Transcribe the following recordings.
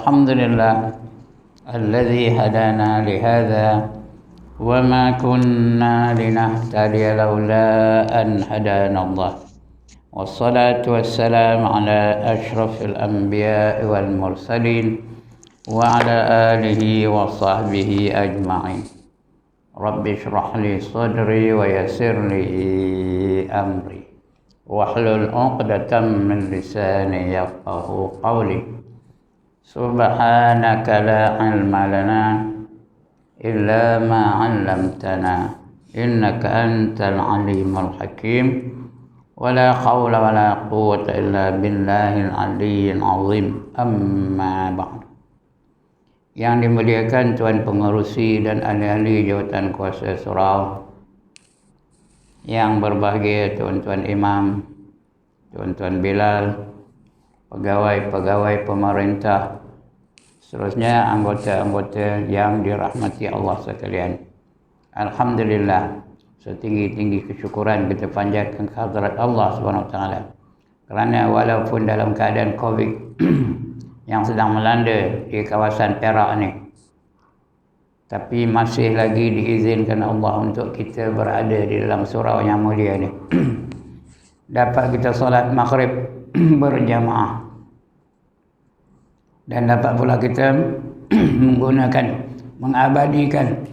الحمد لله الذي هدانا لهذا وما كنا لنهتدي لولا أن هدانا الله والصلاة والسلام على أشرف الأنبياء والمرسلين وعلى آله وصحبه أجمعين رب اشرح لي صدري ويسر لي أمري واحلل عقدة من لساني يفقه قولي سبحانك لا علم لنا إلا ما علمتنا إنك أنت العليم الحكيم ولا حول ولا قوة إلا بالله العلي العظيم أما بعد. Yang dimuliakan Tuan Pengerusi dan ahli-ahli Jawatan Kuasa Surau, yang berbahagia Tuan-Tuan Imam, Tuan-Tuan Bilal, pegawai-pegawai pemerintah, seterusnya anggota-anggota yang dirahmati Allah sekalian. Alhamdulillah, setinggi-tinggi kesyukuran kita panjatkan kehadrat Allah Subhanahu Wa Taala. Kerana walaupun dalam keadaan Covid yang sedang melanda di kawasan Perak ni, tapi masih lagi diizinkan Allah untuk kita berada di dalam surau yang mulia ni. Dapat kita solat maghrib berjamaah, dan dapat pula kita mengabadikan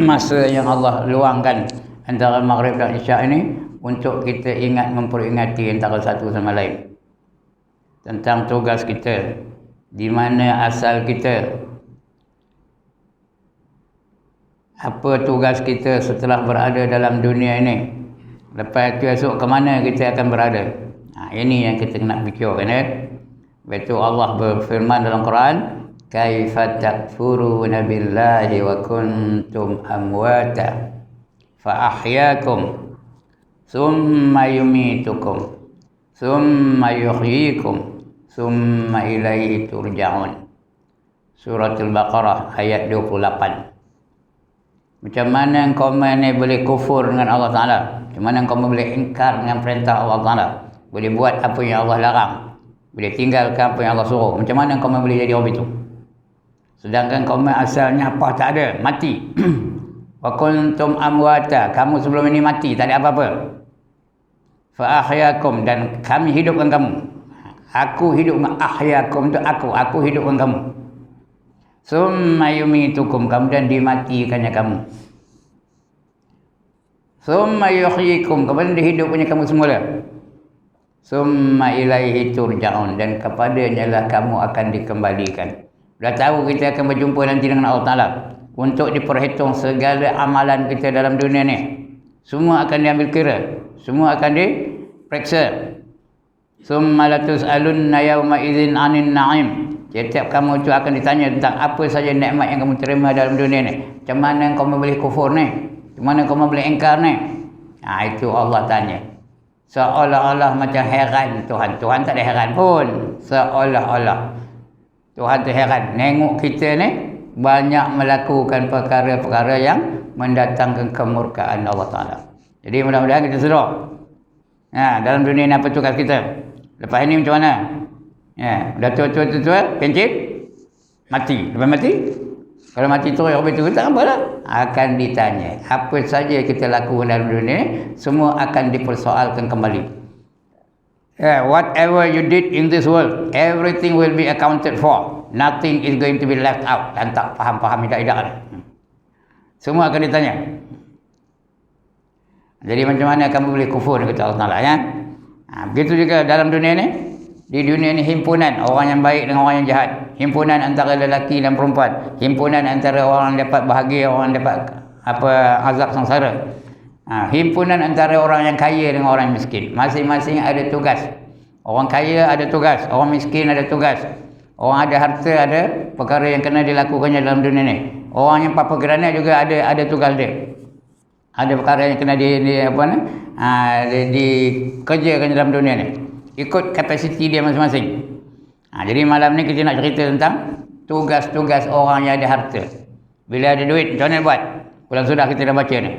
masa yang Allah luangkan antara maghrib dan isyak ini untuk kita ingat memperingati antara satu sama lain tentang tugas kita, di mana asal kita, apa tugas kita setelah berada dalam dunia ini, lepas itu esok ke mana kita akan berada. Ini yang kita nak fikirkan. Betul Allah berfirman dalam Quran, kaifa takfuruna billahi wa kuntum amwata fa ahyaakum thumma yumitukum thumma yuhyikum thumma ilaihi turja'un. Surah Al-Baqarah ayat 28. Macam mana engkau ni boleh kufur dengan Allah Ta'ala? Macam mana engkau boleh ingkar dengan perintah Allah Ta'ala? Boleh buat apa yang Allah larang, boleh tinggalkan apa yang Allah suruh. Macam mana engkau boleh jadi orang itu? Sedangkan kau asalnya apa? Tak ada, mati. Wa kuntum amwata, kamu sebelum ini mati, tak ada apa-apa. Fa ahyakum, dan kami hidupkan kamu. Aku hidupkan, ahyakum itu aku hidupkan kamu. Summa yumitukum, kemudian dimatikannya kamu. Summa yuhyikum, kemudian dihidupkannya kamu semula. Summa ilaihi turja'un, dan kepadanya lah kamu akan dikembalikan. Dah tahu kita akan berjumpa nanti dengan Allah Ta'ala untuk diperhitung segala amalan kita dalam dunia ni. Semua akan diambil kira, semua akan diperiksa. Summa latus'alunna yawma idzin 'anil na'im. Setiap kamu itu akan ditanya tentang apa saja nikmat yang kamu terima dalam dunia ni. Macam mana kamu boleh kufur ni? Macam mana kamu boleh ingkar ni? Itu Allah tanya. Seolah-olah macam heran Tuhan. Tuhan tak ada heran pun. Seolah-olah Tuhan tu heran nengok kita ni banyak melakukan perkara-perkara yang mendatangkan kemurkaan Allah Ta'ala. Jadi mudah-mudahan kita sedar. Dalam dunia ni apa tugas kita? Lepas ini macam mana? Dah tua-tua, pencit, mati. Lepas mati, kalau mati terus habis tu tak apalah. Akan ditanya. Apa saja kita lakukan dalam dunia ni, semua akan dipersoalkan kembali. Whatever you did in this world, everything will be accounted for. Nothing is going to be left out. Dan tak faham-faham idak-idak. Semua akan ditanya. Jadi macam mana kamu boleh kufur kata Allah Ta'ala, ya? Begitu juga dalam dunia ni. Di dunia ni himpunan orang yang baik dengan orang yang jahat. Himpunan antara lelaki dan perempuan. Himpunan antara orang yang dapat bahagia, orang yang dapat azab sengsara. Himpunan antara orang yang kaya dengan orang yang miskin. Masing-masing ada tugas. Orang kaya ada tugas, orang miskin ada tugas. Orang ada harta ada perkara yang kena dilakukannya dalam dunia ni. Orang yang papa gerana juga ada tugas dia. Ada perkara yang kena dikerjakan dalam dunia ni. Ikut kapasiti dia masing-masing. Jadi malam ni kita nak cerita tentang tugas-tugas orang yang ada harta. Bila ada duit, macam mana buat? Pulang sudah kita dah baca ni.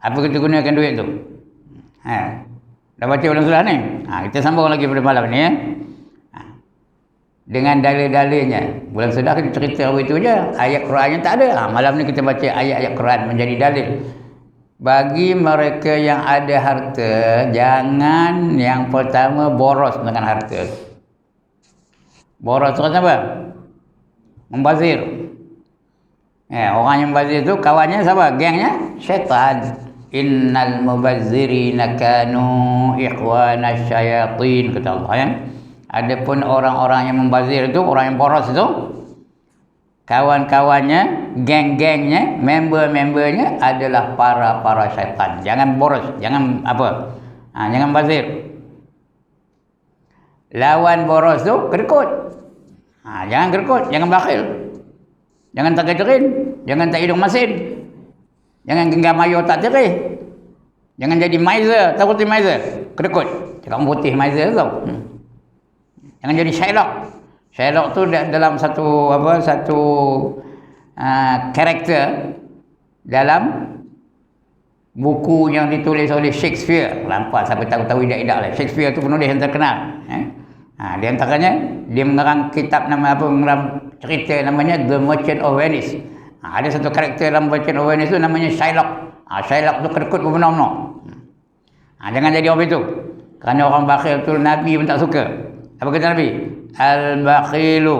Apa kita gunakan duit tu? Dah baca ulang surah ni? Kita sambung lagi pada malam ni, ya. dengan dalil-dalilnya. Bulan sudah kita cerita itu je, ayat Qurannya tak ada. Malam ni kita baca ayat-ayat Quran menjadi dalil. Bagi mereka yang ada harta, jangan yang pertama boros dengan harta. Boros tu apa? Membazir. Orang yang membazir tu kawannya siapa? Gengnya syaitan. Innal mubazzirina kanu ikhwana syayatin, kata Allah ya. Adapun orang-orang yang membazir itu, orang yang boros itu, kawan-kawannya, geng-gengnya, member-membernya adalah para syaitan. Jangan boros, jangan apa? Jangan bazir. Lawan boros tu kedekut. Jangan kedekut, jangan bakhil. Jangan tak keterin, jangan tak hidung masin. Jangan genggam ayo tak terih. Jangan jadi miser, tahu putih miser? Kedekut. Cakap putih miser tu. Jangan jadi Shylock. Shylock tu dalam satu karakter dalam buku yang ditulis oleh Shakespeare. Lampak siapa tahu idak-idak lah. Shakespeare tu penulis yang terkenal. Di antaranya dia mengarang kitab mengarang cerita namanya The Merchant of Venice. Ada satu karakter dalam Merchant of Venice tu namanya Shylock. Shylock tu kedekut benar-benar. Jangan jadi orang itu. Kerana orang bakhil tu Nabi pun tak suka. Apa kata Nabi? Al-bakhilu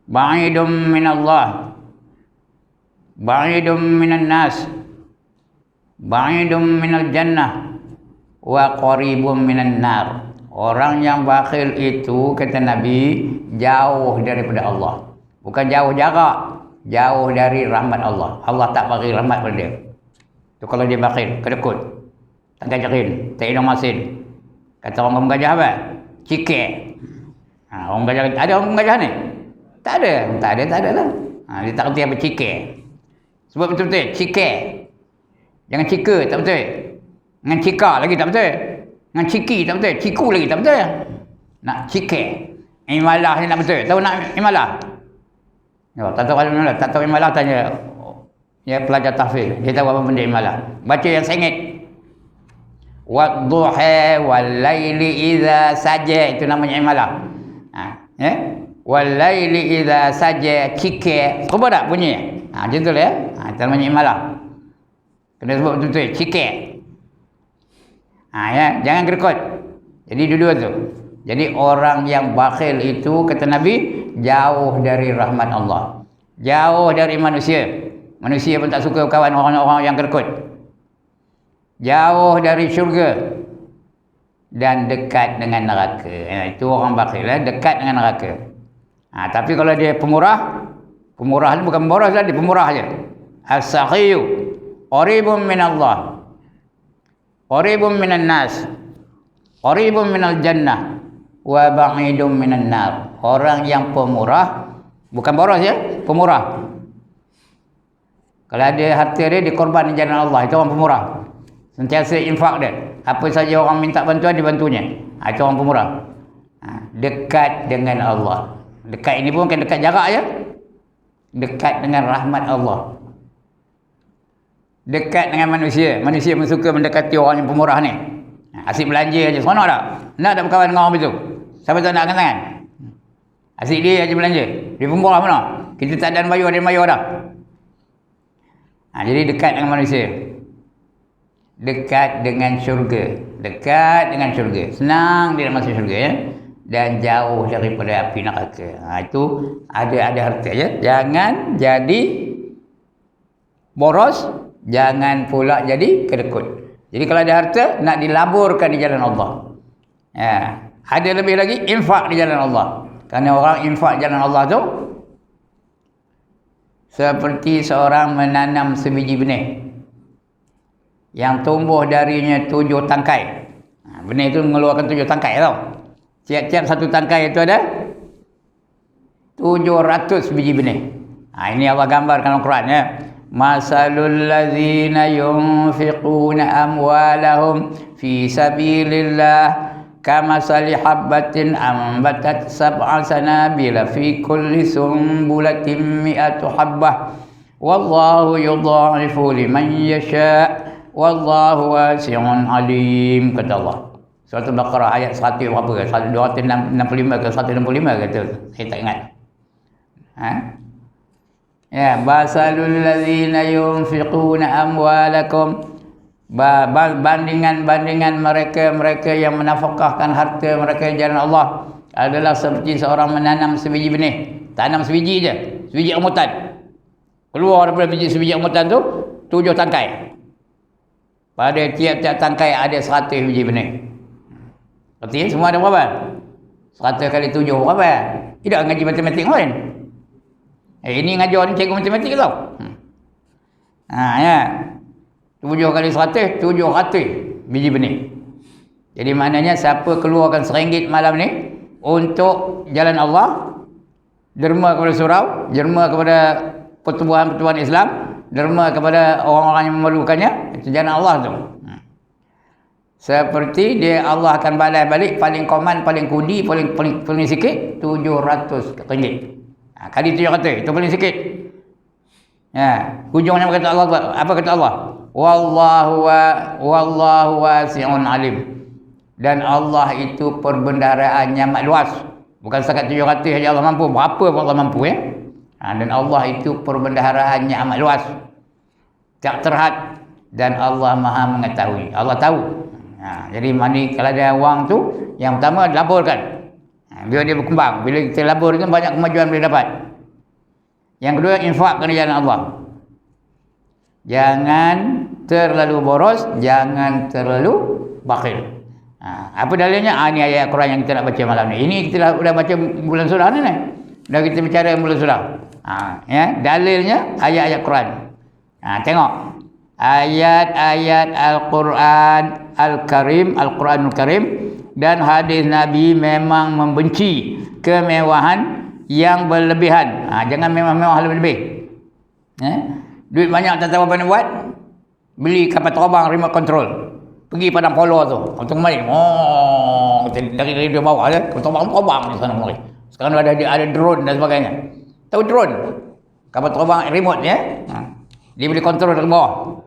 ba'idum minallah, ba'idum minan nas, ba'idum minal jannah, wa qaribum minan nar. Orang yang bakhil itu, kata Nabi, jauh daripada Allah. Bukan jauh jarak, jauh dari rahmat Allah. Allah tak bagi rahmat pada dia. Tu kalau dia bakhil, kedekut, tak gajarin, tak hidung masin. Kata orang gajah apa? Cikek. Orang gajah, ada orang gajah ni? Tak ada lah. Dia tak kerti apa cikek. Sebab betul-betul, cikek. Jangan cika, tak betul. Dengan cika lagi tak betul. Dengan ciki tak betul. Ciku lagi tak betul. Nak cikek. Imalah ni nak betul. Tahu nak imalah? Tak tahu kalau imalah. Tak tahu imalah tanya. Ya, pelajar tahfiz. Dia tahu apa benda imalah. Baca yang sengit. Wadduha wal-laili idza saja, itu namanya imalah. Wal-laili idza saja, cike. Cuba tak bunyi? Macam tu lah ya. Itu namanya imalah. Kena sebut betul-betul, cike. Ya, jangan gerkot. Jadi dua-dua tu. Jadi orang yang bakhil itu, kata Nabi, jauh dari rahmat Allah. Jauh dari manusia. Manusia pun tak suka kawan orang-orang yang gerkot. Jauh dari syurga dan dekat dengan neraka. Itu orang bakhil, dekat dengan neraka. Tapi kalau dia pemurah ni bukan boros lah, dia pemurah je. As-sakhiyu qaribun minallah, qaribun minan nas, qaribun minal jannah, wa ba'idun minan nar. Orang yang pemurah, bukan boros ya, pemurah. Kalau ada harta dia dikorban di jalan Allah, itu orang pemurah. Sentiasa infak dia. Apa saja orang minta bantuan, dibantunya. Itu orang pemurah. Dekat dengan Allah. Dekat ini pun bukan dekat jarak je. Dekat dengan rahmat Allah. Dekat dengan manusia. Manusia pun suka mendekati orang yang pemurah ni. Asyik belanja aja. Seronok tak? Nak tak berkawan dengan orang itu? Siapa tak nak angkat tangan? Asyik dia aja belanja. Dia pemurah mana? Kita tak ada bayar, dia bayar dah. Jadi dekat dengan manusia. Dekat dengan syurga. Dekat dengan syurga. Senang dia nak masuk syurga ya. Dan jauh daripada api neraka. Itu ada harta ya. Jangan jadi boros, jangan pula jadi kedekut. Jadi kalau ada harta nak dilaburkan di jalan Allah. Ada lebih lagi infak di jalan Allah. Kerana orang infak jalan Allah tu seperti seorang menanam sebiji benih yang tumbuh darinya 7 tangkai. Benih itu mengeluarkan 7 tangkai tau. Tiap-tiap satu tangkai itu ada 700 biji benih. Ini Allah gambar dalam Quran ya. Masalul ladzina yunfiquna amwalahum fi sabilillah kamasali habbatin ambatat sab'a sanabila fi kulli sumbulatin mi'atu habbah wallahu yudha'ifu liman yasha' wallahu wasi'un alim, kata Allah. Surah Al-Baqarah ayat 100 berapa ke? 265 ke 165 ke tu. Saya tak ingat. Ha? Ya, basalul ladzina yunfiquna amwalakum, bandingan mereka yang menafkahkan harta mereka di jalan Allah adalah seperti seorang menanam sebiji benih. Tanam sebiji je, sebiji rambutan. Keluar daripada sebiji rambutan tu 7 tangkai. Pada tiap-tiap tangkai ada 100 biji benih. Artinya semua ada berapa? 100 kali 7 berapa? Tidak ngaji matematik lain. Ini ngajar ni cikgu matematik tau. Ya. 7 kali 100, 700 biji benih. Jadi maknanya siapa keluarkan RM1 malam ni untuk jalan Allah, derma kepada surau, derma kepada pertubuhan-pertubuhan Islam, derma kepada orang-orang yang memerlukannya, itu jalan Allah tu. Seperti dia Allah akan balas balik paling koman, paling kudi, paling sikit RM700. Kali 700 itu paling sikit. Ya, hujungnya kata Allah, apa kata Allah? Wallahu wasi'un alim. Dan Allah itu perbendaharaannya amat luas. Bukan setakat 700 saja Allah mampu, berapa pun Allah mampu ya. Dan Allah itu perbendaharaannya amat luas. Tak terhad, dan Allah Maha mengetahui. Allah tahu. Jadi mani kalau ada wang tu, yang pertama laburkan. Biar dia berkembang. Bila kita labur itu banyak kemajuan boleh dapat. Yang kedua, infak kerana jalan Allah. Jangan terlalu boros, jangan terlalu bakhil. Apa dalilnya? Ini ayat Quran yang kita nak baca malam ni. Ini kita dah baca bulan surah ni. Dah kita bicara bulan surah. Ya, dalilnya ayat-ayat Quran. Tengok. Ayat-ayat Al-Quran Al-Karim, Al-Quranul Karim dan hadis Nabi memang membenci kemewahan yang berlebihan. Jangan mewah-mewah lebih-lebih. Duit banyak tak tahu apa nak buat. Beli kapal terbang remote control. Pergi padang polo tu. Untuk main. Dari bawah je. Kapal terbang di sana mari. Sekarang ada drone dan sebagainya. Tahu drone? Kapal terbang remote ya. Dia boleh kontrol dari bawah.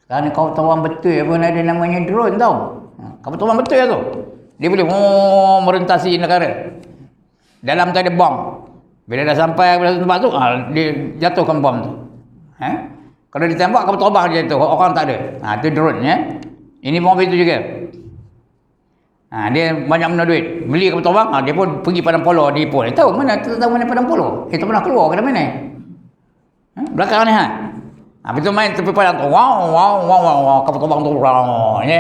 Sekarang ni kapal terbang betul pun ada namanya drone tau. Kapal terbang betul tu. Dia boleh merentasi negara. Dalam tu ada bom. Bila dah sampai pada tempat tu, dia jatuhkan bom tu. Kalau ditembak kapal terbang dia jatuh, orang tak ada. Itu drone ya. Ini bom itu juga. Dia banyak benda duit. Beli kapal terbang, dia pun pergi padang polo di Ipoh. Tahu mana? Tahu mana padang polo? Tak pernah keluar ke mana? Belakang ni betul main tepi padang tu. Wow, kapal terbang tu. Ya.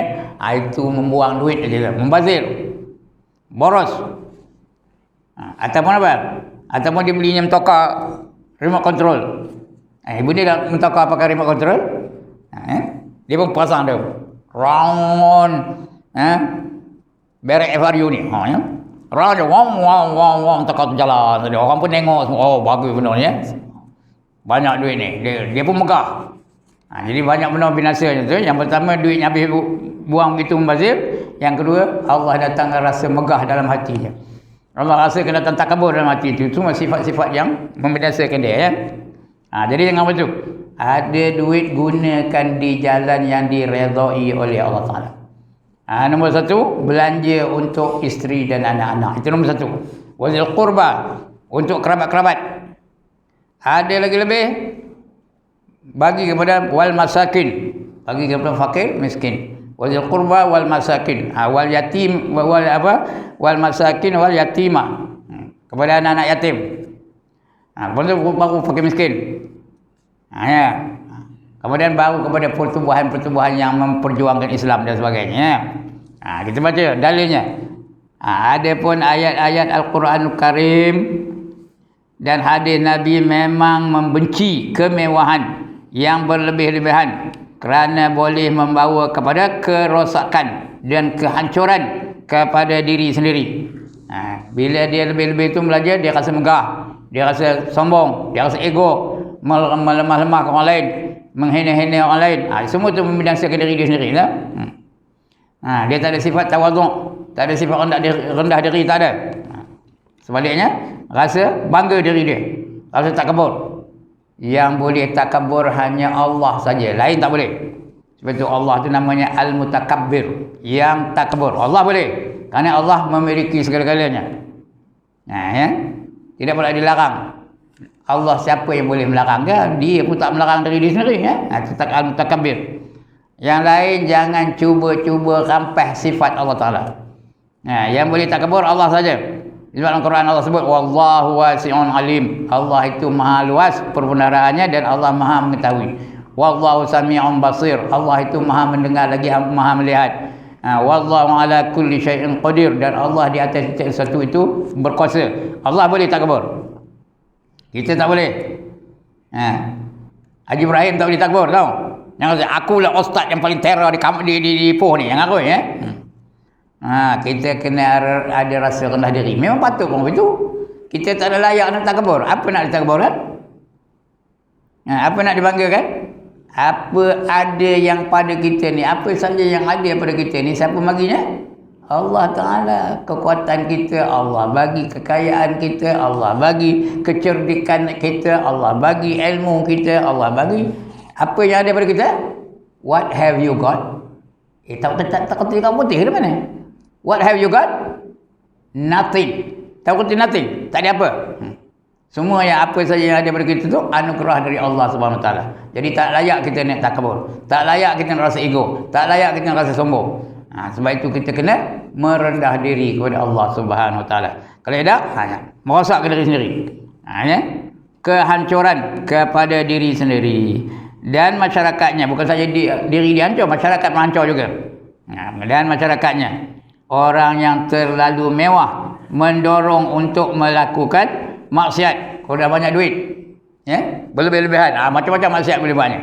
Itu membuang duit aja. Membazir. Boros. Ataupun apa? Ataupun dia belinya mentokar remote control. Ibu dia dah mentokar pakai remote control. Dia pun pasang dia. Round. Berek FRU ni. Ya. Round dia. Wow. Mentokar tu jalan. Orang pun tengok semua. Oh, bagus benda ni. Ya. Banyak duit ni. Dia pun megah. Jadi banyak benda binasanya tu. Yang pertama duitnya habis buang begitu membazir. Yang kedua Allah datangkan rasa megah dalam hatinya. Allah rasa kena datang takabur dalam hati itu. Semua sifat-sifat yang membinasakan dia ya. Jadi jangan betul. Ada duit gunakan di jalan yang diredai oleh Allah Ta'ala. Nombor 1, belanja untuk isteri dan anak-anak. Itu nombor 1. Wazil qurba, untuk kerabat-kerabat. Ada lagi lebih, bagi kepada wal masakin, bagi kepada fakir miskin. Wazil qurba wal masakin, wal yatim wal masakin wal yatimah, kepada anak-anak yatim. Baru fakir miskin. Ya. Kemudian baru kepada pertubuhan-pertubuhan yang memperjuangkan Islam dan sebagainya. Kita baca dalilnya. Ada pun ayat-ayat Al-Quranul Karim dan hadis Nabi memang membenci kemewahan yang berlebih-lebihan kerana boleh membawa kepada kerosakan dan kehancuran kepada diri sendiri. Bila dia lebih-lebih itu belajar, dia rasa megah, dia rasa sombong, dia rasa ego, melemah-lemahkan orang lain, menghina-hina orang lain. Semua itu membinasakan diri dia sendiri lah. Dia tak ada sifat tawaduk, tak ada sifat rendah diri, tak ada. Sebaliknya, rasa bangga diri dia, rasa takabur. Yang boleh takabur hanya Allah saja, lain tak boleh. Sebab tu Allah tu namanya Al-Mutakabbir, yang takabur. Allah boleh, kerana Allah memiliki segala-galanya. Nah, ya. Tidak boleh dilarang. Allah siapa yang boleh melarang dia? Dia pun tak melarang diri dia sendiri, ya. Tetap Al-Mutakabbir. Yang lain jangan cuba-cuba rampas sifat Allah Taala. Nah, yang boleh takabur Allah saja. Di dalam Al-Quran Allah sebut wallahu wasi'un alim. Allah itu maha luas perbendahaannya dan Allah maha mengetahui. Wallahu sami'un basir. Allah itu maha mendengar lagi maha melihat. Wallahu ala kulli syai'in qadir, dan Allah di atas sesuatu itu berkuasa. Allah boleh takabur. Kita tak boleh. Haji Ibrahim tak boleh takabur, tahu? Yang kata akulah ustaz yang paling terror di Ipoh ni, yang aku, ya. Kita kena ada rasa rendah diri. Memang patut pun begitu. Kita tak ada layak nak takabur. Apa nak ditakabur kan? Apa nak dibanggakan? Apa ada yang pada kita ni, apa saja yang ada pada kita ni, siapa baginya? Allah Ta'ala. Kekuatan kita Allah bagi, kekayaan kita Allah bagi, kecerdikan kita Allah bagi, ilmu kita Allah bagi. Apa yang ada pada kita? What have you got? Tak ketika putih ke mana? What have you got? Nothing. Tahu kata nothing? Tak ada apa. Semua yang apa saja yang ada pada kita tu anugerah dari Allah Subhanahu Wa Taala. Jadi tak layak kita nak takabur. Tak layak kita nak rasa ego. Tak layak kita nak rasa sombong. Sebab itu kita kena merendah diri kepada Allah Subhanahu Wa Taala. Kalau tidak, merosak ke diri sendiri. Kehancuran kepada diri sendiri. Dan masyarakatnya, bukan saja diri dia hancur, masyarakat menghancur juga. Dan masyarakatnya, orang yang terlalu mewah mendorong untuk melakukan maksiat. Kalau dah banyak duit, ya, berlebih-lebihan, macam-macam maksiat boleh buatnya.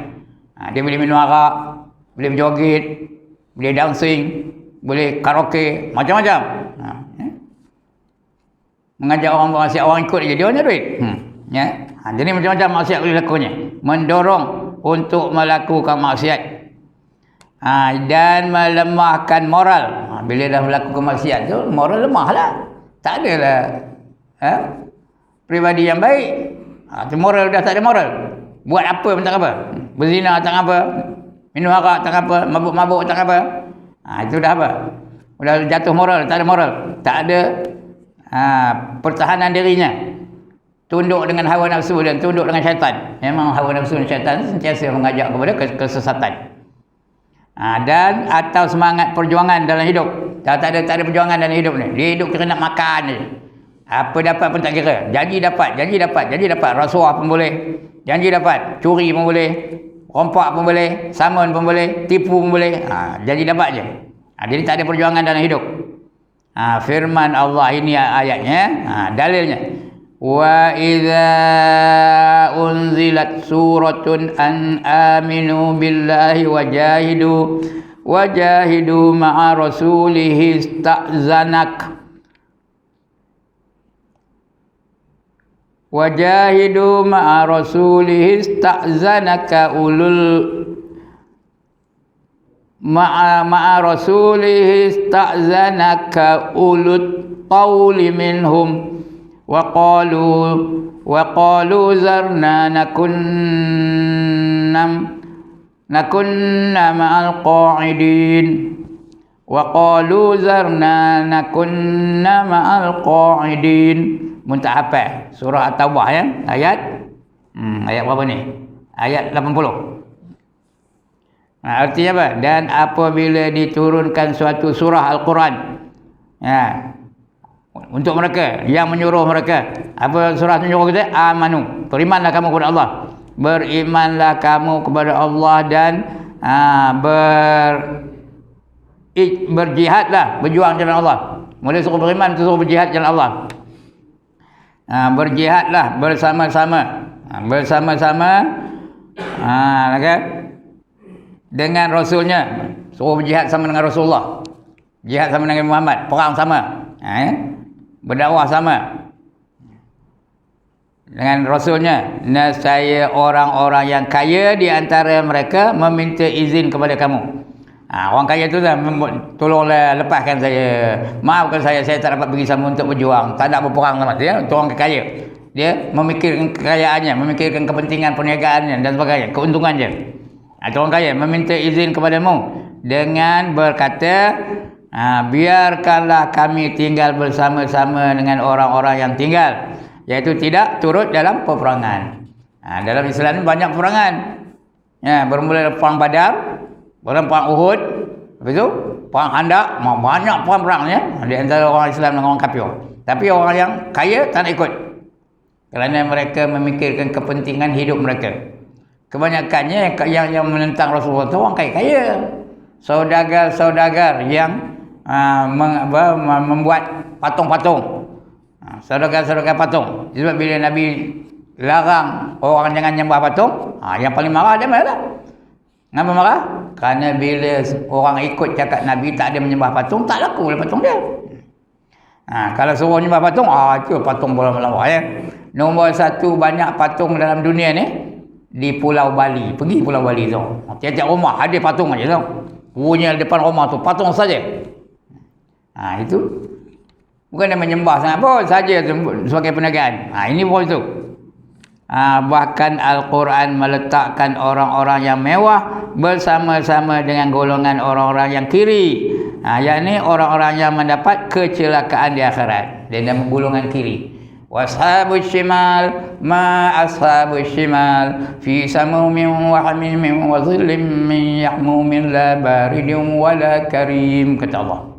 Dia boleh minum arak, boleh berjoget, boleh dancing, boleh karaoke, macam-macam. Mengajak orang maksiat, orang ikut dia banyak duit. Ya. Jadi macam-macam maksiat boleh lakukannya. Mendorong untuk melakukan maksiat. Dan melemahkan moral. Bila dah melakukan maksiat tu, moral lemah lah. Tak adalah pribadi yang baik. Moral dah tak ada moral. Buat apa pun tak apa. Berzina tak apa. Minum arak tak apa. Mabuk-mabuk tak apa. Itu dah apa? Dah jatuh moral, tak ada moral. Tak ada pertahanan dirinya. Tunduk dengan hawa nafsu dan tunduk dengan syaitan. Memang hawa nafsu dan syaitan sentiasa mengajak kepada kesesatan. Dan atau semangat perjuangan dalam hidup. Tak ada perjuangan dalam hidup ni. Dia hidup kira nak makan je. Apa dapat pun tak kira. Janji dapat. Rasuah pun boleh. Janji dapat. Curi pun boleh. Rompak pun boleh. Samun pun boleh. Tipu pun boleh. Janji dapat je. Jadi tak ada perjuangan dalam hidup. Firman Allah ini ayatnya. Dalilnya. Wa idza unzilat suratun an aminu billahi wajahidu ma'a rasulihi ista'zanak wajahidu ma'a rasulihi ista'zanaka ma'a rasulihi ista'zanaka ulut tawli minhum وقالوا زرنا نكن مع القاعدين Muntah hafal surah At-Taubah, ya, ayat berapa ni? Ayat 80. Artinya apa? Dan apabila diturunkan suatu surah Al-Quran, untuk mereka yang menyuruh mereka, apa surah menyuruh kita? Amanu, berimanlah kamu kepada Allah. Berimanlah kamu kepada Allah dan berjihadlah, berjuang jalan Allah. Mula suruh beriman, suruh berjihad jalan Allah. Berjihadlah bersama-sama dengan Rasulnya. Suruh berjihad sama dengan Rasulullah, jihad sama dengan Muhammad, perang sama, berdakwah sama dengan Rasulnya. Nescaya orang-orang yang kaya di antara mereka meminta izin kepada kamu. Orang kaya tu dah, tolonglah lepaskan saya, maafkan saya tak dapat pergi sama untuk berjuang, tak nak berperang sama dia. Untuk orang kaya, dia memikirkan kekayaannya, memikirkan kepentingan perniagaannya dan sebagainya, keuntungannya. atau orang kaya meminta izin kepadamu dengan berkata, biarkanlah kami tinggal bersama-sama dengan orang-orang yang tinggal, iaitu tidak turut dalam peperangan. Dalam Islam ni banyak peperangan. Bermula dari perang Badar, perang Uhud, lepas itu perang Khandaq, banyak perang-perangnya di antara orang Islam dengan orang kafir. Tapi orang yang kaya tak nak ikut, kerana mereka memikirkan kepentingan hidup mereka. Kebanyakannya yang menentang Rasulullah itu orang kaya-kaya, saudagar-saudagar yang membuat patung-patung, saudagar-saudagar patung. Sebab bila Nabi larang orang jangan nyembah patung, yang paling marah dia mana? Kenapa marah? Kerana bila orang ikut cakap Nabi tak ada menyembah patung, tak laku lah patung dia. Kalau suruh menyembah patung, itu patung bola melawak ya. Nombor satu banyak patung dalam dunia ni di Pulau Bali. Pergi Pulau Bali tu, tiap-tiap rumah ada patung aja tu. Punya depan rumah tu patung saja. Itu bukan dia menyembah sangat pun, saja sebagai perniagaan. Ini pun itu. Bahkan Al-Quran meletakkan orang-orang yang mewah bersama-sama dengan golongan orang-orang yang kiri, yakni orang-orang yang mendapat kecelakaan di akhirat. Dia dalam golongan kiri. Washabus shimal ma ashabus shimal fi samumin wa hamimin wa dhillim min yahmumin la baridin wala karim, kata Allah.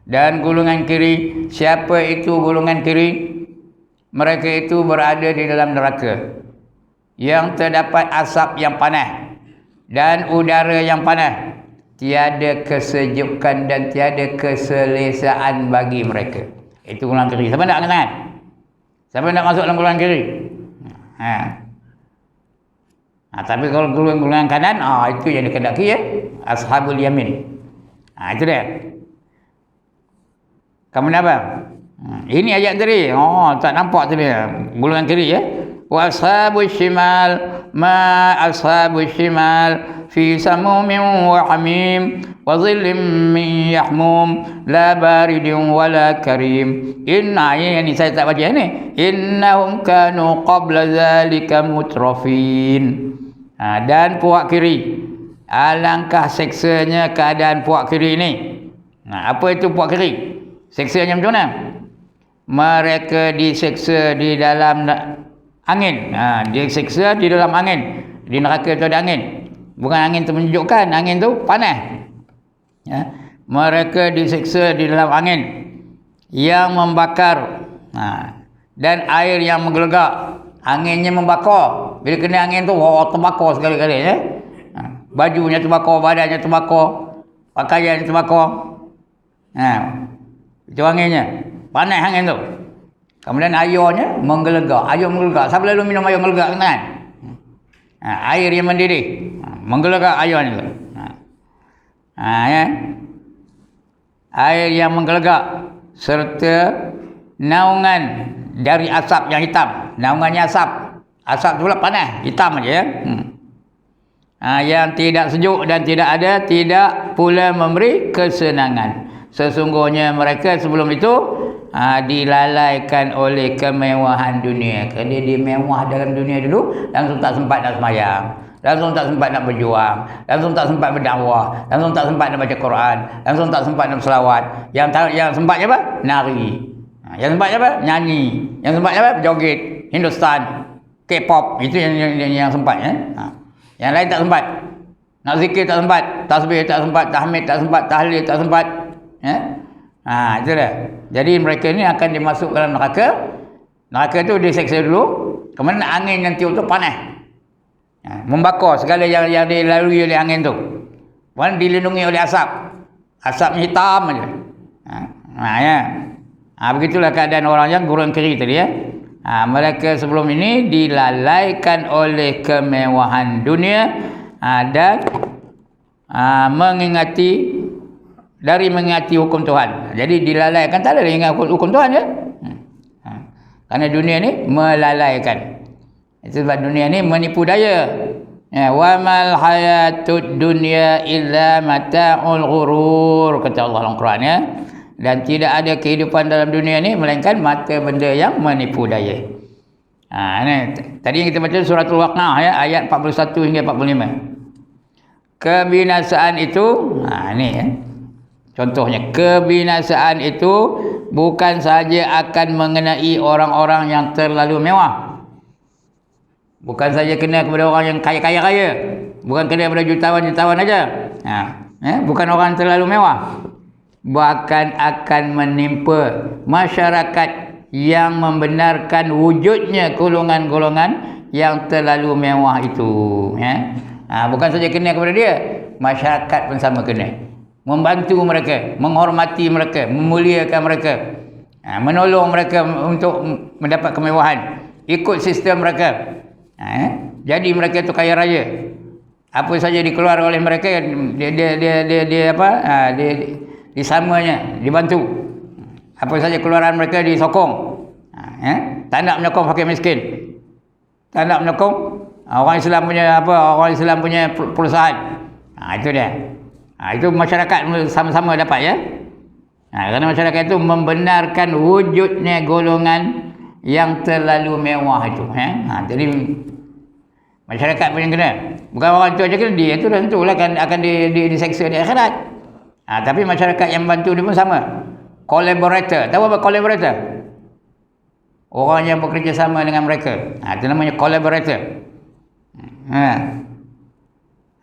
Dan golongan kiri, siapa itu golongan kiri? Mereka itu berada di dalam neraka yang terdapat asap yang panas dan udara yang panas. Tiada kesejukan dan tiada keselesaan bagi mereka. Itu golongan kiri. Siapa nak angkat tangan? Siapa nak masuk dalam golongan kiri? Tapi kalau golongan kanan, itu yang dikendaki ya, ashabul yamin. Itu dia. Kamu apa? Ini ayat tadi. Tak nampak tadi. Golongan kiri ya. Wa ashabus shimal ma ashabus shimal fi samumin wa hamim wa dhillim min yahmum la baridin wala karim. Ini saya tak baca ni. Innahum kanu qabla zalika mutrafin. Dan puak kiri, alangkah seksanya keadaan puak kiri ni. Apa itu puak kiri? Seksanya macam mana? Mereka diseksa di dalam angin. Diseksa di dalam angin. Di neraka itu ada angin. Bukan angin itu menyejukkan, angin itu panas. Mereka diseksa di dalam angin yang membakar, dan air yang menggelegak. Anginnya membakar. Bila kena angin tu, terbakar sekali-kali ya. Bajunya terbakar, badannya terbakar, pakaian terbakar. Itu anginnya. Panas angin tu. Kemudian airnya menggelegak. Air menggelegak. Siapa lalu minum air menggelegak kan? Air yang mendidih. Menggelegak airnya tu. Ya. Air yang menggelegak serta naungan dari asap yang hitam. Naungannya asap. Asap tu pula panas, hitam aja ya. Yang tidak sejuk dan tidak pula memberi kesenangan. Sesungguhnya mereka sebelum itu dilalaikan oleh kemewahan dunia. Kerana dia mewah dalam dunia dulu, langsung tak sempat nak sembahyang, langsung tak sempat nak berjuang, langsung tak sempat berdakwah, langsung tak sempat nak baca Quran, langsung tak sempat nak berselawat. Yang sempatnya apa? Nari. Yang sempatnya apa? Nyanyi. Yang sempatnya apa? Joget Hindustan, K-pop. Itu yang sempatnya. Yang lain tak sempat. Nak zikir tak sempat, tasbih tak sempat, tahmid tak sempat, tahlil tak sempat. Itu dah. Jadi mereka ni akan dimasuk dalam neraka. Neraka tu diseksa dulu. Kemudian angin yang tiup tu panas. Membakar segala yang dilalui oleh angin tu. Kemudian dilindungi oleh asap. Asapnya hitam aja. Ya. Begitulah keadaan orang yang golongan kiri tadi ya. Mereka sebelum ini dilalaikan oleh kemewahan dunia dan mengingati hukum Tuhan. Jadi dilalaikan, tak ada ingat hukum Tuhan ya. Kerana dunia ni melalaikan. Itu sebab dunia ni menipu daya. Wa mal hayatud dunya illa mata'ul ghurur, kata Allah dalam Quran ya. Dan tidak ada kehidupan dalam dunia ni melainkan mata benda yang menipu daya. Ni tadi yang kita baca suratul Waqiah ya, ayat 41 hingga 45. kebinasaan itu, ni contohnya, kebinasaan itu bukan saja akan mengenai orang-orang yang terlalu mewah. Bukan saja kena kepada orang yang kaya-kaya raya. Bukan kena kepada jutawan-jutawan aja. Bukan orang terlalu mewah. Bahkan akan menimpa masyarakat yang membenarkan wujudnya golongan-golongan yang terlalu mewah itu. Bukan saja kena kepada dia, masyarakat pun sama kena. Membantu mereka, menghormati mereka, memuliakan mereka, menolong mereka untuk mendapat kemewahan, ikut sistem mereka. Jadi mereka itu kaya raya. Apa saja dikeluar oleh mereka, dia disamanya, dibantu. Apa saja keluaran mereka disokong. Tak nak menyokong fakir miskin. Tak nak menyokong orang Islam punya orang Islam punya perusahaan. Itu dia. Itu masyarakat sama-sama dapat ya. Kerana masyarakat itu membenarkan wujudnya golongan yang terlalu mewah itu. Jadi masyarakat pun yang kena. Bukan orang itu aja kena, dia itu dah tentulah akan diseksa di akhirat. Tapi masyarakat yang membantu dia pun sama. Collaborator. Tahu apa collaborator? Orang yang bekerjasama dengan mereka. Itu namanya collaborator.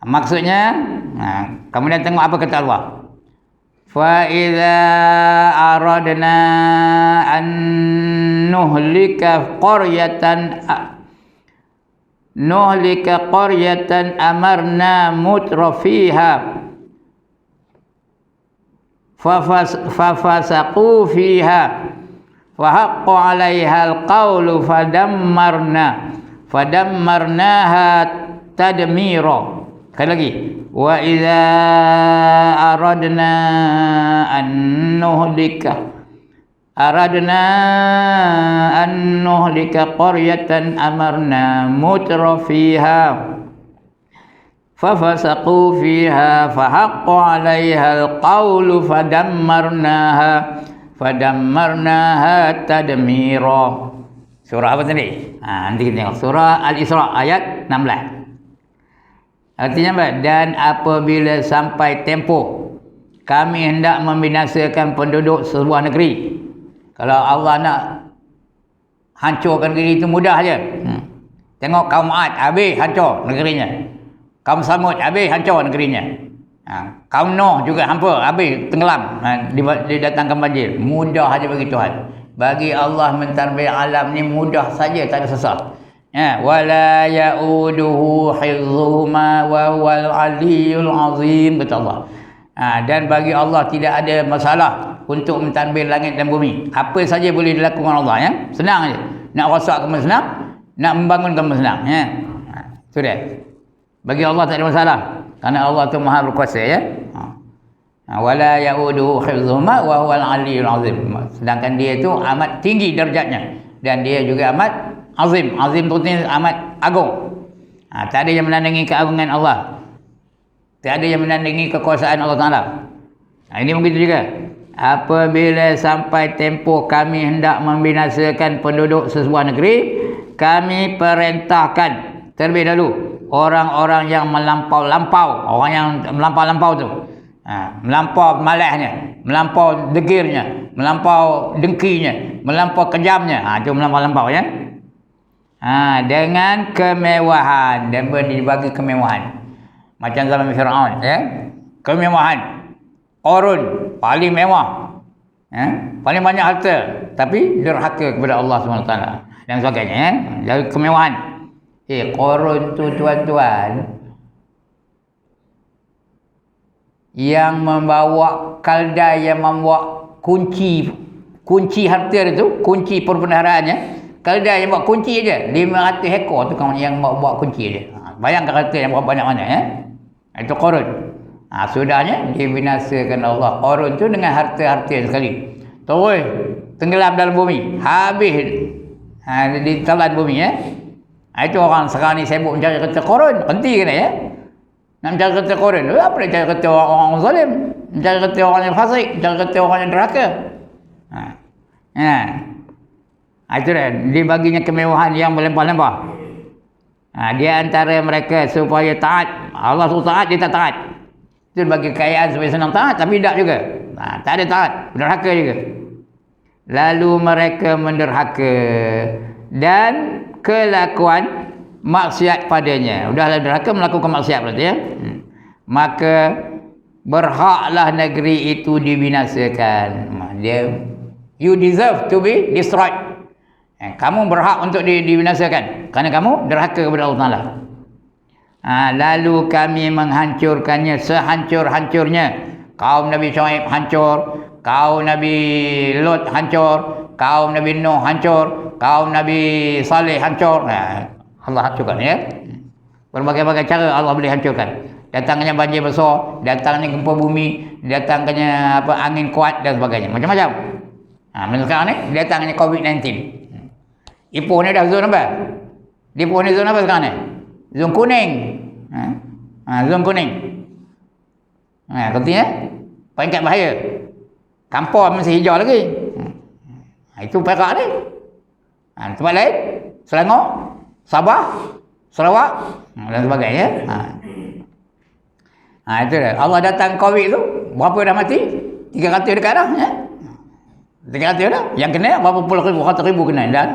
Maksudnya, kemudian tengok apa kata Allah. Fa idza aradna an nuhlika qaryatan amarna mutrafiha fafasaqu fiha fa haqqa 'alaiha al-qawlu fadammarnaha tadmira. Sekali lagi, wa idza aradna an nuhlika qaryatan amarna mutrafiha fafasaqu fiha fahaqqa 'alaiha al-qawlu fadammarnaha tadmira. Surah apa tadi? Nanti kita tengok. Surah Al-Isra ayat 16. Artinya apa? Dan apabila sampai tempoh kami hendak membinasakan penduduk sebuah negeri. Kalau Allah nak hancurkan negeri itu mudah aja. Tengok kaum Ad, habis hancur negerinya. Kaum Samud, habis hancur negerinya. Kaum Nuh juga habis tenggelam, didatangkan banjir. Mudah aja bagi Tuhan. Bagi Allah mentadbir alam ni mudah saja, tak ada susah. Wala ya'uduhu hifdhuhuma wa huwal aliyyul azim, kata Allah. Dan bagi Allah tidak ada masalah untuk mentadbir langit dan bumi. Apa saja boleh dilakukan Allah ya. Senang aja. Nak rosakkan pun senang, nak membangunkan pun senang ya. Itu dia. Bagi Allah tak ada masalah. Kerana Allah tu Maha berkuasa ya. Wala ya'uduhu hifdhuhuma wa huwal aliyyul azim. Sedangkan dia itu amat tinggi darjatnya dan dia juga amat azim. Azim tu amat agung. Tak ada yang menandingi keagungan Allah. Tak ada yang menandingi kekuasaan Allah Ta'ala. Ini begitu juga. Apabila sampai tempoh kami hendak membinasakan penduduk sesebuah negeri, kami perintahkan terlebih dahulu orang-orang yang melampau-lampau. Orang yang melampau-lampau tu. Melampau malahnya, melampau degirnya, melampau dengkinya, melampau kejamnya. Itu melampau-lampau ya. Dengan kemewahan, dan dibagi kemewahan. Macam zaman Fir'aun ya. Kemewahan. Qarun paling mewah. Paling banyak harta, tapi derhaka kepada Allah SWT dan sebagainya ya. Dari kemewahan. Qarun tu tuan-tuan yang membawa kaldai, yang membawa kunci harta itu, kunci perbenaharaannya. Kaldai yang bawa kunci aja 500 ekor tu kawan yang bawa kunci aja. Bayangkan harta yang bawa banyak mana ya. Itu Qarun. Sudahnya dibinasakan Allah Qarun tu dengan harta-harta sekali. Terus tenggelam dalam bumi, habis ditelan bumi ya. Itu orang sekarang ni sibuk mencari harta Qarun, henti kena ya. Nak mencari harta Qarun, apa nak cari harta orang zalim, mencari harta orang yang fasik, mencari harta orang yang derhaka. Itu dah dibaginya kemewahan yang berlimpah-limpah. Dia antara mereka supaya taat. Allah suruh taat, dia tak taat. Itu bagi kekayaan supaya senang taat, tapi tidak juga. Tak ada taat, derhaka juga. Lalu mereka menderhaka dan kelakuan maksiat padanya. Udahlah derhaka melakukan maksiat berarti ya. Maka berhaklah negeri itu dibinasakan. You deserve to be destroyed. Kamu berhak untuk dibinasakan kerana kamu derhaka kepada Allah Taala. Lalu kami menghancurkannya sehancur-hancurnya. Kaum Nabi Syuaib hancur, kaum Nabi Lut hancur, kaum Nabi Nuh hancur, kaum Nabi Saleh hancur. Allah hancurkan ya. Berbagai-bagai cara Allah boleh hancurkan. Datangnya banjir besar, datangnya gempa bumi, datangnya angin kuat dan sebagainya. Macam-macam. Sekarang ni datangnya COVID-19. Ipoh ni dah zon apa? Ipoh ni zon apa sekarang ni? Zon kuning. Zon kuning. Artinya peringkat bahaya. Kampung masih hijau lagi. Itu Perak ni. Tempat lain, Selangor, Sabah, Sarawak dan sebagainya. Itu dah. Allah datang COVID tu, berapa dah mati? 300 dekat dah. 300 dah. Yang kena berapa puluh ribu, 100 ribu kena dah.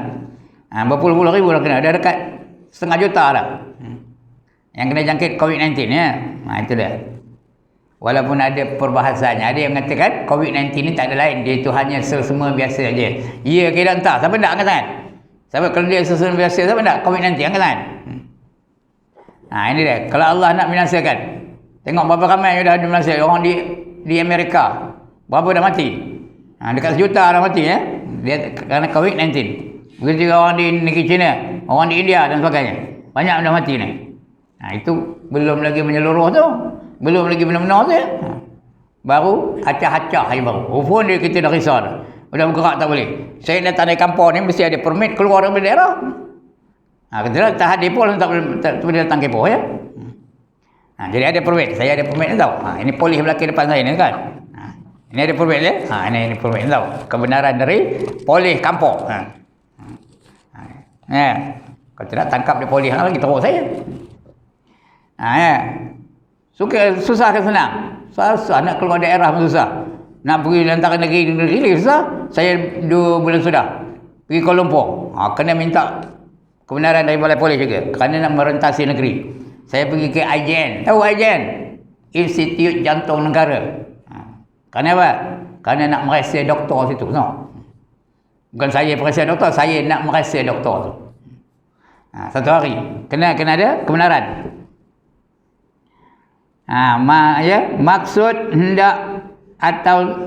Berpuluh-puluh ribu dah kena. Dah dekat 500,000 dah. Yang kena jangkit COVID-19 ya. Itu dah. Walaupun ada perbahasannya. Ada yang mengatakan COVID-19 ni tak ada lain. Dia itu hanya selsema biasa saja. Ya ke tak? Siapa nak angkat tangan? Siapa kalau dia selsema biasa, siapa nak COVID-19? Angkat tangan. Ini dia. Kalau Allah nak binasakan. Tengok berapa ramai yang dah binasa. Orang di Amerika. Berapa dah mati? Dekat 1 juta dah mati ya. Dia kerana COVID-19. Begitu juga orang di negeri China, orang di India dan sebagainya. Banyak dah mati ni. Itu belum lagi menyeluruh tu. Belum lagi benar-benar tu ya. Baru acah-acah hari baru. Pun dia kita dah risau dah. Udah bergerak tak boleh. Saya datang dari kampung ni mesti ada permit keluar dari daerah. Kita tahan depo tak boleh datang kepo ya. Jadi ada permit. Saya ada permit ni tahu. Ini polis belakang depan saya ni kan. Ini ada permit ya. Ini permit ni tahu. Kebenaran dari polis kampung. Kalau tidak tangkap dia polis lagi teruk saya. Susah ke senang? Susah nak keluar daerah pun susah. Nak pergi antara negeri susah. Saya 2 bulan sudah pergi Kuala Lumpur. Kena minta kebenaran dari balai polis juga kerana nak merentasi negeri. Saya pergi ke IJN. Tahu IJN? Institut Jantung Negara. Kerana apa? Kerana nak merasa doktor situ. No? Bukan saya periksa doktor, saya nak merasa doktor tu. Satu hari kena ada kebenaran. Maksud hendak atau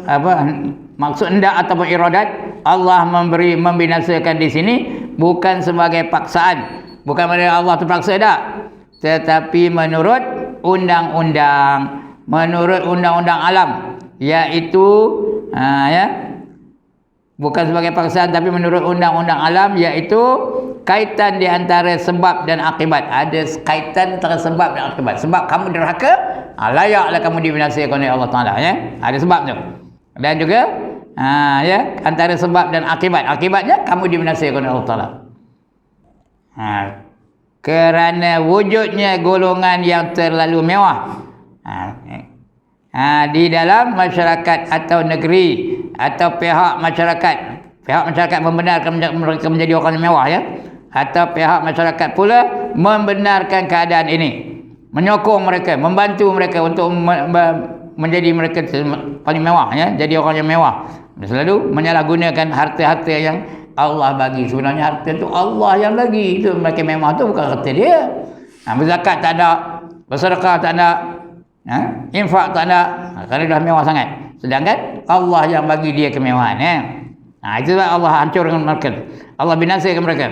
maksud hendak ataupun iradat Allah membinasakan di sini bukan sebagai paksaan. Bukan pada Allah terpaksa dak. Tetapi menurut undang-undang, menurut undang-undang alam, iaitu bukan sebagai paksaan tapi menurut undang-undang alam, iaitu kaitan di antara sebab dan akibat. Ada kaitan antara sebab dan akibat. Sebab kamu derhaka, layaklah kamu dibinasakan oleh Allah Taala ya. Ada sebab tu. Dan juga antara sebab dan akibat. Akibatnya kamu dibinasakan oleh Allah Taala. Kerana wujudnya golongan yang terlalu mewah di dalam masyarakat atau negeri atau pihak masyarakat membenarkan mereka menjadi orang yang mewah ya, atau pihak masyarakat pula membenarkan keadaan ini, menyokong mereka, membantu mereka untuk menjadi mereka paling mewah ya, jadi orang yang mewah. Selalu menyalahgunakan harta-harta yang Allah bagi. Sebenarnya harta itu Allah yang bagi. Itu mereka mewah tu bukan harta dia. Berzakat tak ada, bersedekah tak ada, infak tak ada, kerana dah mewah sangat. Sedangkan Allah yang bagi dia kemewahan ya. Itulah Allah hancurkan mereka. Allah binasakan mereka.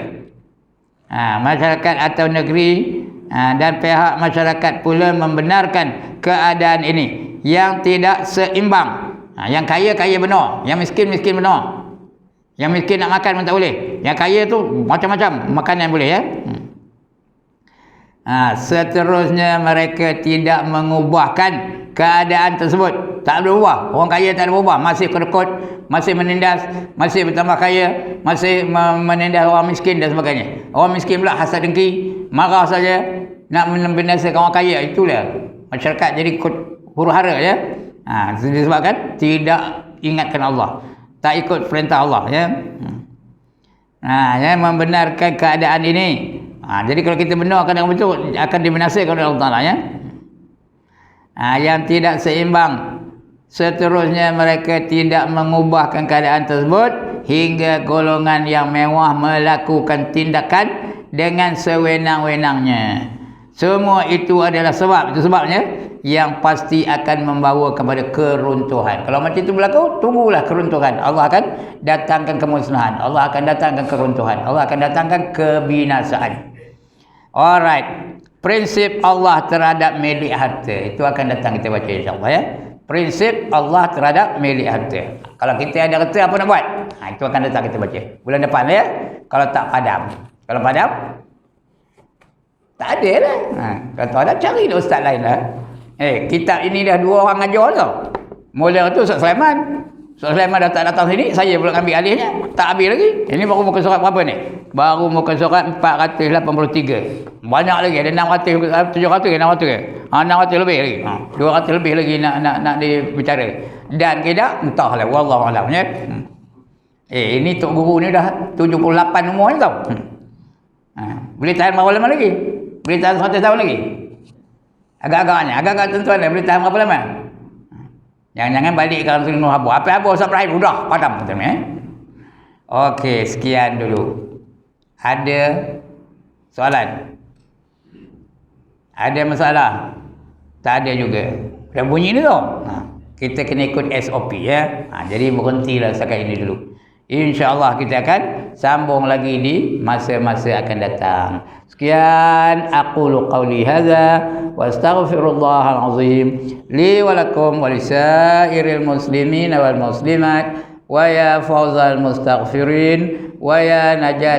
Masyarakat atau negeri dan pihak masyarakat pula membenarkan keadaan ini yang tidak seimbang. Yang kaya benar, yang miskin benar. Yang miskin nak makan pun tak boleh. Yang kaya tu macam-macam makanan boleh ya. Seterusnya mereka tidak mengubahkan keadaan tersebut. Tak berubah. Orang kaya tak berubah. Masih kerekut, masih menindas, masih bertambah kaya, masih menindas orang miskin dan sebagainya. Orang miskin pula hasad dengki, marah saja, nak membinasakan orang kaya. Itulah masyarakat jadi huru-hara ya. Disebabkan tidak ingatkan Allah, tak ikut perintah Allah ya. Membenarkan keadaan ini. Jadi kalau kita benarkan dengan betul, akan dibinasakan oleh Allah Ta'ala ya. Yang tidak seimbang, seterusnya mereka tidak mengubahkan keadaan tersebut hingga golongan yang mewah melakukan tindakan dengan sewenang-wenangnya. Semua itu adalah sebab. Itu sebabnya yang pasti akan membawa kepada keruntuhan. Kalau macam itu berlaku, tunggulah keruntuhan. Allah akan datangkan kemusnahan. Allah akan datangkan keruntuhan. Allah akan datangkan kebinasaan. Alright. Prinsip Allah terhadap milik harta. Itu akan datang kita baca insya-Allah ya. Prinsip Allah terhadap milik harta. Kalau kita ada harta, apa nak buat? Itu akan datang kita baca bulan depan ya. Kalau tak padam. Kalau padam, tak ada lah. Kalau tak ada, carilah ustaz lain lah. Kitab ini dah 2 orang ajar tau. Mula tu Ustaz Sulaiman. Ustaz Sulaiman dah tak datang sini, saya pula ambil alihnya. Tak habis lagi. Ini baru muka surat berapa ni? Baru muka surat 483. Banyak lagi, ada 600, 700 ke 600 ke? 600 lebih lagi. 200 lebih lagi nak dibicara. Dan kita entahlah, wallahu alam ya. Ini Tok Guru ni dah 78 umur ni tau. Boleh tahan berapa lama lagi? Boleh tahan 100 tahun lagi? Agak-agak tentuan dah boleh tahan berapa lama? Jangan-jangan balik ke Rasul Nur Habu. Apa Ustaz Ibrahim dah padam katanya. Okey, sekian dulu. Ada soalan? Ada masalah? Tak ada juga. Dah bunyi ni tau. Kita kena ikut SOP ya. Jadi berhentilah setakat ini dulu. InsyaAllah kita akan sambung lagi di masa-masa akan datang. Sekian aqulu qawli hadza wa astaghfirullahal azim li wa lakum wa lisairil muslimin wal muslimat wa ya fawzal mustaghfirin wa ya najat